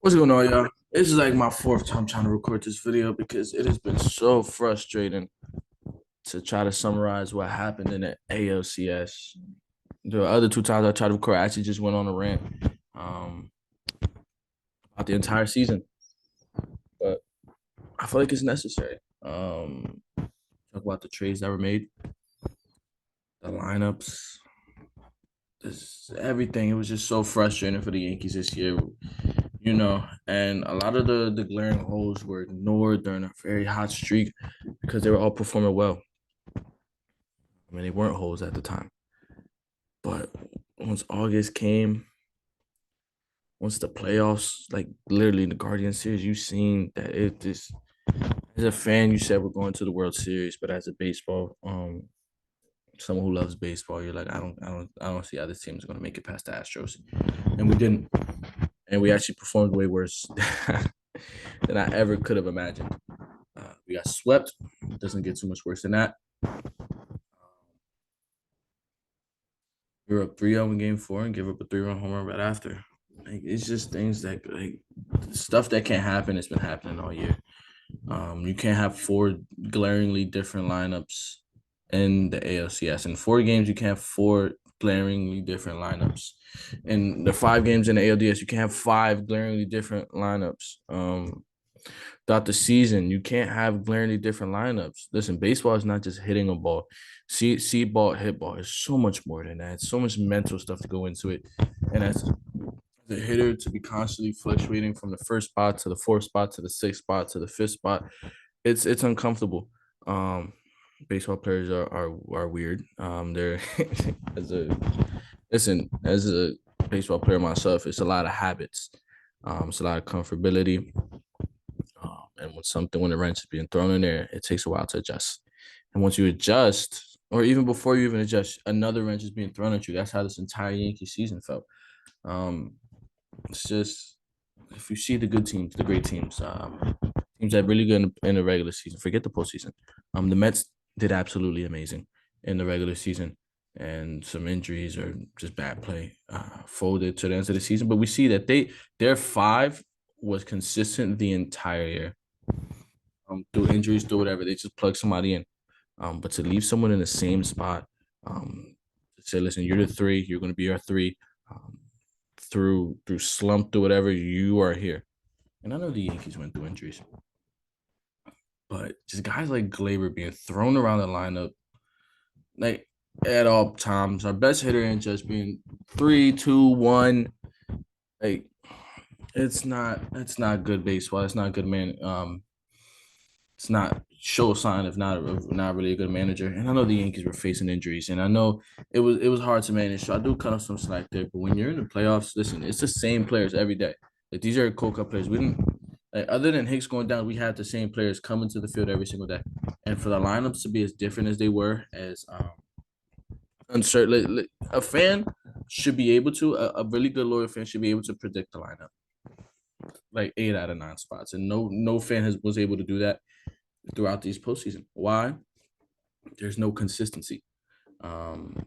What's going on, y'all? This is like my fourth time trying to record this video because it has been so frustrating to try to summarize what happened in the ALCS. The other two times I tried to record, I actually just went on a rant um, about the entire season, but I feel like it's necessary. Talk about the trades that were made, the lineups, this everything. It was just so frustrating for the Yankees this year, and a lot of the glaring holes were ignored during a very hot streak because they were all performing well. I mean, they weren't holes at the time, but once August came, once the playoffs, like literally in the Guardian series, you seen that it just as a fan, you said we're going to the World Series, but as a baseball, someone who loves baseball, you're like, I don't see how this team is going to make it past the Astros, and we didn't, and we actually performed way worse than I ever could have imagined. We got swept. It doesn't get too much worse than that. We were up 3-0 in game four and give up a 3-run home run right after. Like, it's just things that like stuff that can't happen. It's been happening all year. You can't have four glaringly different lineups in the ALCS. In 4 games, you can't have four glaringly different lineups. In the 5 games in the ALDS, you can't have five glaringly different lineups. Throughout the season, you can't have glaringly different lineups. Listen, baseball is not just hitting a ball. See ball, hit ball. It's so much more than that. It's so much mental stuff to go into it. And as the hitter to be constantly fluctuating from the first spot to the fourth spot to the sixth spot to the fifth spot, it's uncomfortable. Baseball players are weird. They're as a as a baseball player myself, it's a lot of habits. It's a lot of comfortability. And when the wrench is being thrown in there, it takes a while to adjust. And once you adjust, or even before you even adjust, another wrench is being thrown at you. That's how this entire Yankee season felt. Um, it's just if you see the good teams, the great teams, teams that really good in the regular season, forget the postseason. The Mets did absolutely amazing in the regular season, and some injuries or just bad play folded to the end of the season. But we see that their five was consistent the entire year. Through injuries, through whatever, they just plug somebody in. But to leave someone in the same spot, to say, listen, you're the three, you're going to be our three, through slump, through whatever, you are here. And I know the Yankees went through injuries, but just guys like Glaber being thrown around the lineup, like at all times, our best hitter and just being 3, 2, 1, like it's not good baseball. It's not good man. It's not show a sign of not really a good manager. And I know the Yankees were facing injuries, and I know it was hard to manage. So I do cut off some slack there. But when you're in the playoffs, listen, it's the same players every day. Like these are Coca players. We didn't like, other than Hicks going down, we had the same players coming to the field every single day. And for the lineups to be as different as they were, as uncertain, a fan should be able to a really good loyal fan should be able to predict the lineup like 8 out of 9 spots, and no fan was able to do that throughout these postseason. Why? There's no consistency. Um,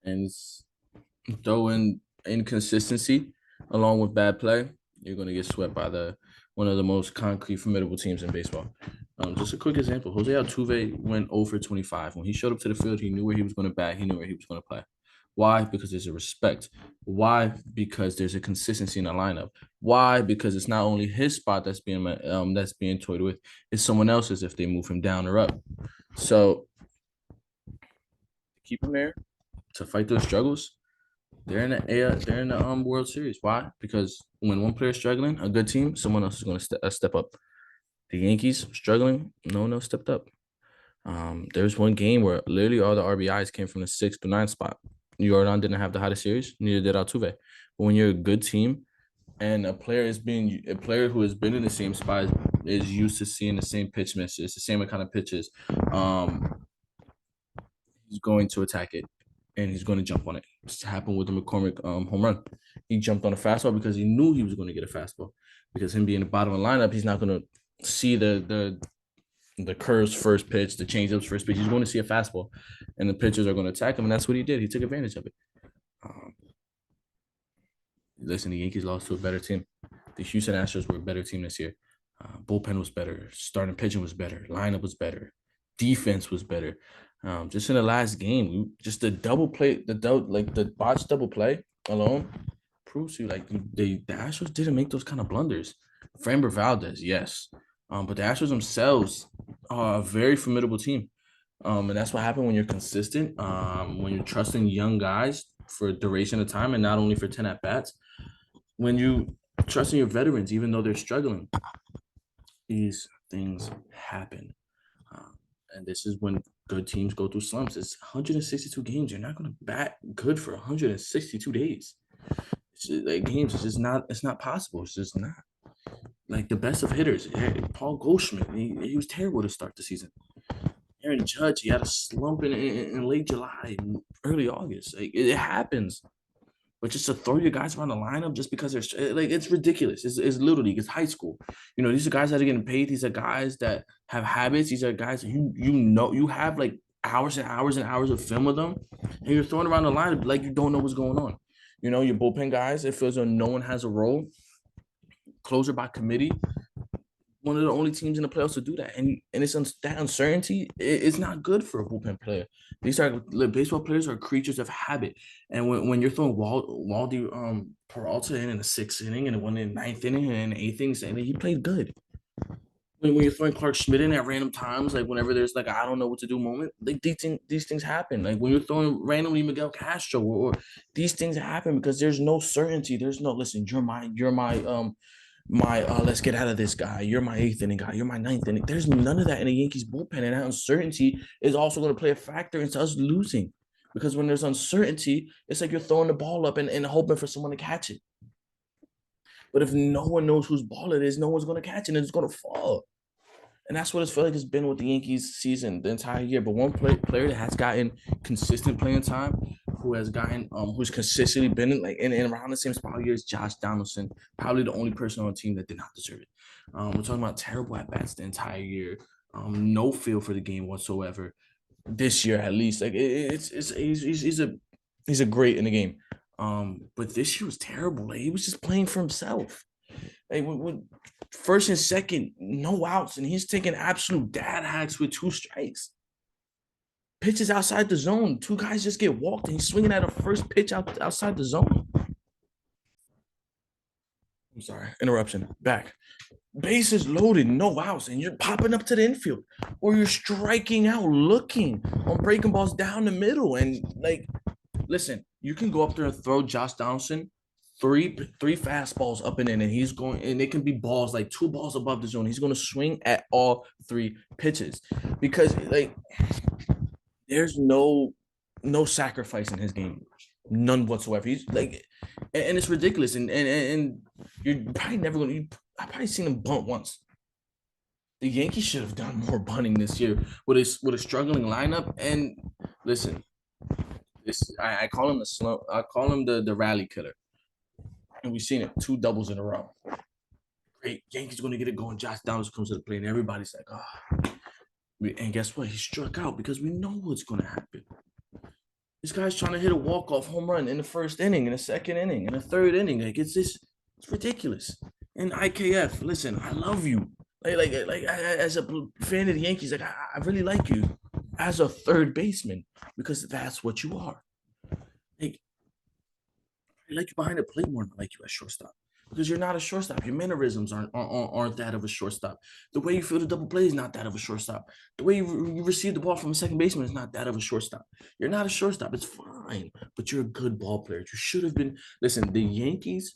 and throw in inconsistency along with bad play, you're going to get swept by the one of the most concrete, formidable teams in baseball. Just a quick example: Jose Altuve went 0 for 25. When he showed up to the field, he knew where he was going to bat. He knew where he was going to play. Why? Because there's a respect. Why? Because there's a consistency in the lineup. Why? Because it's not only his spot that's being toyed with; it's someone else's if they move him down or up. So keep him there to fight those struggles. They're in the World Series. Why? Because when one player's struggling, a good team, someone else is going to step up. The Yankees struggling, no one else stepped up. There was one game where literally all the RBIs came from the 6th to 9th spot. Jordan didn't have the hottest series, neither did Altuve. But when you're a good team and a player who has been in the same spot is used to seeing the same pitch misses, the same kind of pitches, he's going to attack it and he's going to jump on it. This happened with the McCormick home run. He jumped on a fastball because he knew he was going to get a fastball. Because him being the bottom of the lineup, he's not going to see the curves first pitch, the changeups first pitch. He's going to see a fastball, and the pitchers are going to attack him, and that's what he did. He took advantage of it. Um, Listen, the Yankees lost to a better team. The Houston Astros were a better team this year. Bullpen was better. Starting pitching was better. Lineup was better. Defense was better. Just in the last game, just the double play, like the botched double play alone proves you like the Astros didn't make those kind of blunders. Framber Valdez, yes, but the Astros themselves are a very formidable team. And that's what happened when you're consistent, when you're trusting young guys for a duration of time and not only for 10 at bats. When you trust in your veterans, even though they're struggling, these things happen. And this is when good teams go through slumps. It's 162 games. You're not going to bat good for 162 days. It's just, like games, it's not possible. It's just not. Like the best of hitters, Paul Goldschmidt, he was terrible to start the season. Aaron Judge, he had a slump in late July, early August. Like it happens. But just to throw your guys around the lineup just because they're like it's ridiculous. It's little league. It's high school. You know, these are guys that are getting paid. These are guys that have habits. These are guys that you know you have like hours and hours and hours of film of them, and you're throwing around the lineup like you don't know what's going on. You know, your bullpen guys, it feels like no one has a role. Closer by committee, one of the only teams in the playoffs to do that. And it's that uncertainty is not good for a bullpen player. These are baseball players are creatures of habit. And when you're throwing Waldy Peralta in the sixth inning and one in the ninth inning and the eighth inning, he played good. When you're throwing Clark Schmidt in at random times, like whenever there's like I don't know what to do moment, like these things happen. Like when you're throwing randomly Miguel Castro or these things happen because there's no certainty. There's no listen. You're my let's get out of this guy. You're my eighth inning guy. You're my ninth inning. There's none of that in the Yankees bullpen, and that uncertainty is also going to play a factor into us losing. Because when there's uncertainty, it's like you're throwing the ball up and hoping for someone to catch it. But if no one knows whose ball it is, no one's going to catch it and it's going to fall. And that's what it feels like it's been with the Yankees season the entire year. But one player that has gotten consistent playing time, who's consistently been in around the same spot here is Josh Donaldson, probably the only person on the team that did not deserve it. We're talking about terrible at bats the entire year, no feel for the game whatsoever. This year, at least, like he's a great in the game. But this year was terrible. Like he was just playing for himself. Like when first and second, no outs, and he's taking absolute dad hacks with two strikes. Pitches outside the zone. Two guys just get walked, and he's swinging at a first pitch outside the zone. I'm sorry, interruption. Back. Bases loaded, no outs, and you're popping up to the infield, or you're striking out, looking on breaking balls down the middle, and like, listen, you can go up there and throw Josh Donaldson three fastballs up and in, and he's going, and it can be balls like two balls above the zone. He's going to swing at all three pitches because like there's no sacrifice in his game, none whatsoever. He's like, and it's ridiculous, and you're probably never going to. I've probably seen him bunt once. The Yankees should have done more bunting this year with a struggling lineup. And listen, I call him the slump. I call him the rally killer. And we've seen it 2 doubles in a row. Great, Yankees going to get it going. Josh Donaldson comes to the plate, and everybody's like, oh. And guess what? He struck out because we know what's going to happen. This guy's trying to hit a walk-off home run in the first inning, in the second inning, in the third inning. Like it's ridiculous. And IKF, listen, I love you. Like as a fan of the Yankees, like I really like you as a third baseman because that's what you are. Like I like you behind the plate more than I like you at shortstop because you're not a shortstop. Your mannerisms aren't that of a shortstop. The way you feel the double play is not that of a shortstop. The way you receive the ball from a second baseman is not that of a shortstop. You're not a shortstop. It's fine, but you're a good ball player. You should have been. Listen, the Yankees.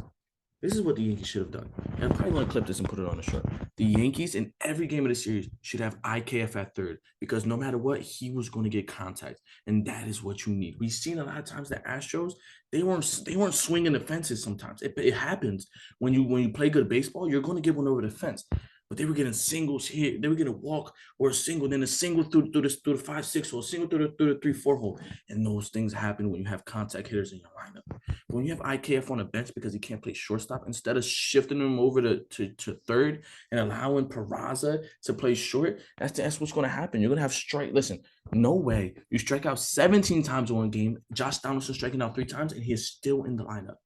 This is what the Yankees should have done. And I'm probably going to clip this and put it on the show. The Yankees in every game of the series should have IKF at third because no matter what, he was going to get contact, and that is what you need. We've seen a lot of times the Astros they weren't swinging the fences. Sometimes it happens when you play good baseball, you're going to get one over the fence. But they were getting singles here. They were getting a walk or a single, then a single through the 5-6 hole, single through the 3-4 hole, and those things happen when you have contact hitters in your lineup. When you have IKF on the bench because he can't play shortstop, instead of shifting him over to third and allowing Peraza to play short, that's what's going to happen. You're going to have strike. Listen, no way. You strike out 17 times in one game. Josh Donaldson striking out 3 times, and he is still in the lineup.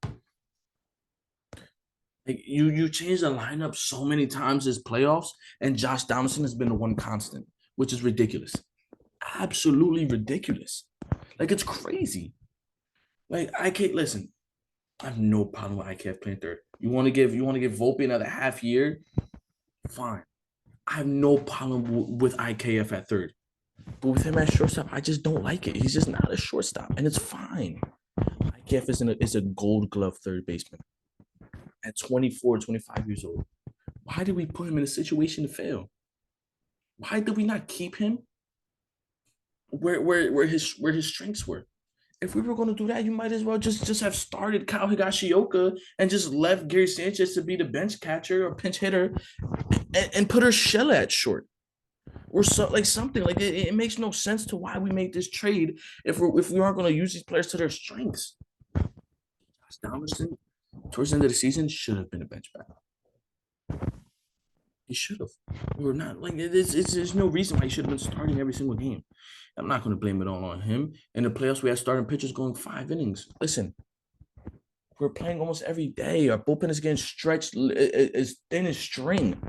Like you change the lineup so many times this playoffs, and Josh Donaldson has been the one constant, which is ridiculous. Absolutely ridiculous. Like it's crazy. Like I can't listen. I have no problem with IKF playing third. You want to give Volpe another half year? Fine. I have no problem with IKF at third. But with him at shortstop, I just don't like it. He's just not a shortstop, and it's fine. IKF is a gold glove third baseman at 24, 25 years old. Why did we put him in a situation to fail? Why did we not keep him where his strengths were? If we were going to do that, you might as well just have started Kyle Higashioka and just left Gary Sanchez to be the bench catcher or pinch hitter and put Urshela at short or so like something like it makes no sense to why we made this trade if we aren't going to use these players to their strengths. Josh Donaldson towards the end of the season should have been a bench back. He should have. We're not like there's no reason why he should have been starting every single game. I'm not going to blame it all on him. In the playoffs, we had starting pitchers going 5 innings. Listen, we're playing almost every day. Our bullpen is getting stretched as thin as string.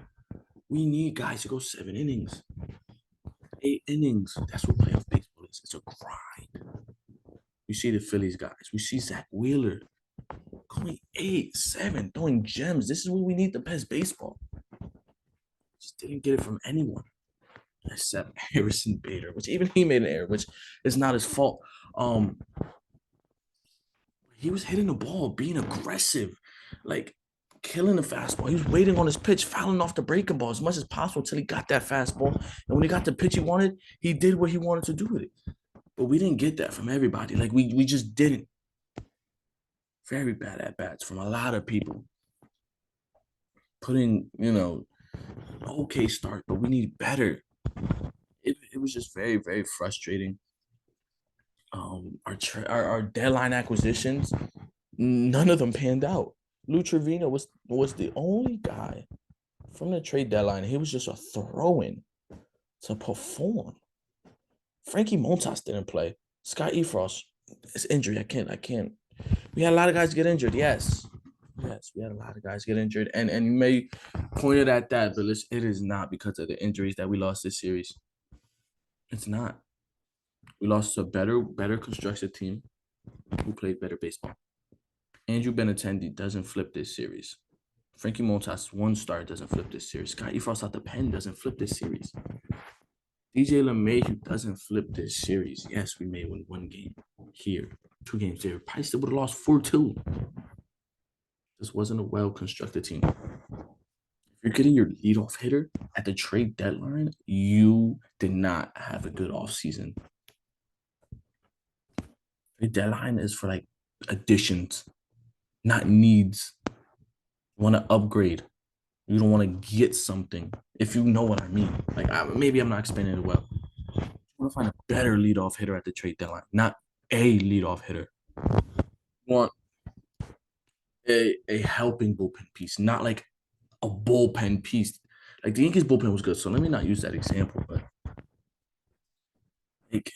We need guys to go 7 innings, 8 innings. That's what playoff baseball is. It's a grind. We see the Phillies guys. We see Zach Wheeler going 8, 7, throwing gems. This is what we need the best baseball. Just didn't get it from anyone except Harrison Bader, which even he made an error, which is not his fault. He was hitting the ball, being aggressive, like killing the fastball. He was waiting on his pitch, fouling off the breaking ball as much as possible until he got that fastball. And when he got the pitch he wanted, he did what he wanted to do with it. But we didn't get that from everybody. Like we just didn't. Very bad at bats from a lot of people. Putting, okay start, but we need better. It was just very, very frustrating. Our deadline acquisitions, none of them panned out. Lou Trevino was the only guy from the trade deadline. He was just a throw-in to perform. Frankie Montas didn't play. Scott Efros is injury. I can't. We had a lot of guys get injured. Yes, we had a lot of guys get injured, and you may point it at that, but it is not because of the injuries that we lost this series. It's not. We lost to a better constructed team who played better baseball. Andrew Benintendi doesn't flip this series. Frankie Montas, one star, doesn't flip this series. Scott Efros out the pen doesn't flip this series. DJ LeMahieu doesn't flip this series. Yes, we may win 1 game here, 2 games there. Probably still would have lost 4-2. This wasn't a well-constructed team. If you're getting your leadoff hitter at the trade deadline, you did not have a good offseason. The deadline is for like additions, not needs. You want to upgrade. You don't want to get something, if you know what I mean. Like maybe I'm not explaining it well. You want to find a better leadoff hitter at the trade deadline, not a leadoff hitter. You want a helping bullpen piece, not like a bullpen piece. Like the Yankees bullpen was good, so let me not use that example, but like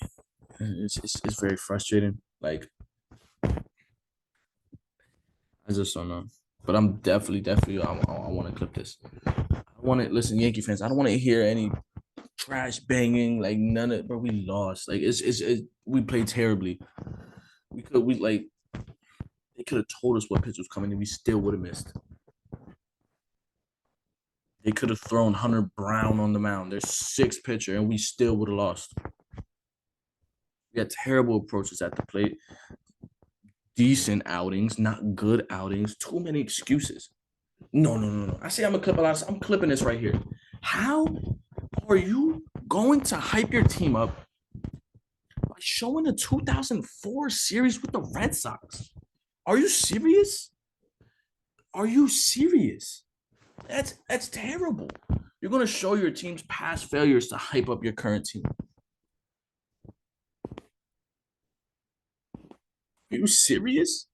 it's very frustrating. Like I just don't know. But I'm definitely I want to clip this. I want to listen, Yankee fans. I don't want to hear any trash banging. Like none of, but we lost. Like we played terribly. They could have told us what pitch was coming, and we still would have missed. They could have thrown Hunter Brown on the mound. Their 6th pitcher, and we still would have lost. We had terrible approaches at the plate. Decent outings, not good outings. Too many excuses. No. I say I'm gonna clip a lot. I'm clipping this right here. How are you going to hype your team up by showing the 2004 series with the Red Sox? Are you serious? Are you serious? That's terrible. You're gonna show your team's past failures to hype up your current team. Are you serious?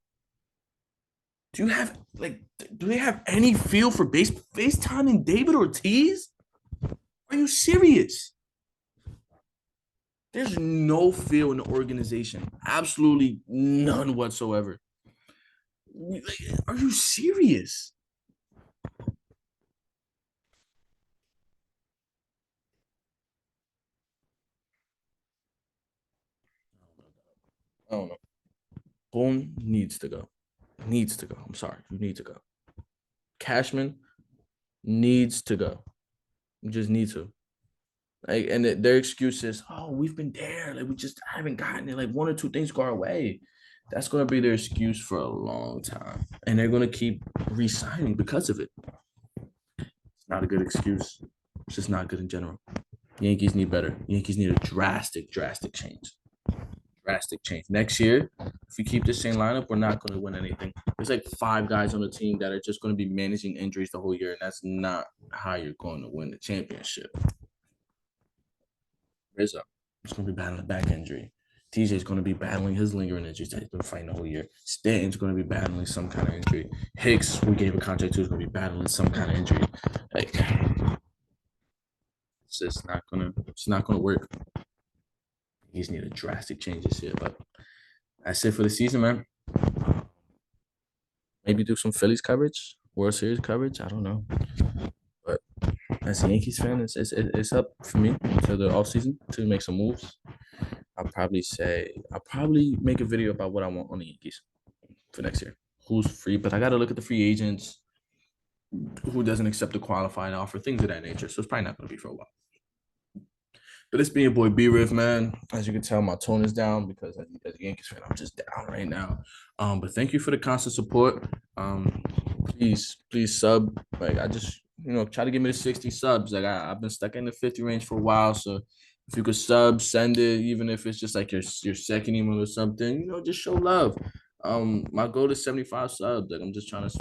Do they have any feel for FaceTiming David Ortiz? Are you serious? There's no feel in the organization. Absolutely none whatsoever. Are you serious? I don't know. Boone needs to go. Needs to go. I'm sorry. You need to go. Cashman needs to go. You just need to. Like, and their excuse is, oh, we've been there. Like, we just haven't gotten it. Like, one or two things go our way. That's going to be their excuse for a long time. And they're going to keep re-signing because of it. It's not a good excuse. It's just not good in general. Yankees need better. Yankees need a drastic change. Drastic change. Next year, if we keep the same lineup, we're not going to win anything. There's like 5 guys on the team that are just going to be managing injuries the whole year, and that's not how you're going to win the championship. Rizzo is going to be battling a back injury. TJ is going to be battling his lingering injuries that he's been fighting the whole year. Stanton's going to be battling some kind of injury. Hicks, we gave a contract to, is going to be battling some kind of injury. Like, it's just not gonna work. He just need a drastic change this year. But that's it for the season, man. Maybe do some Phillies coverage, World Series coverage. I don't know. But as a Yankees fan, it's up for me until the off season to make some moves. I'll probably make a video about what I want on the Yankees for next year. Who's free? But I gotta look at the free agents, who doesn't accept the qualifying offer, things of that nature. So it's probably not gonna be for a while. But it's been your boy B-Riv, man. As you can tell, my tone is down because as a Yankees fan, I'm just down right now. But thank you for the constant support. Please sub. Like, I just, try to give me the 60 subs. Like, I've been stuck in the 50 range for a while. So if you could sub, send it, even if it's just like your second email or something, just show love. My goal is 75 subs. Like, I'm just trying to,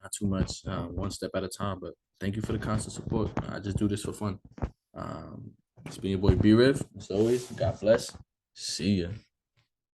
not too much, one step at a time. But thank you for the constant support. I just do this for fun. It's been your boy B-Riv. As always, God bless. See ya.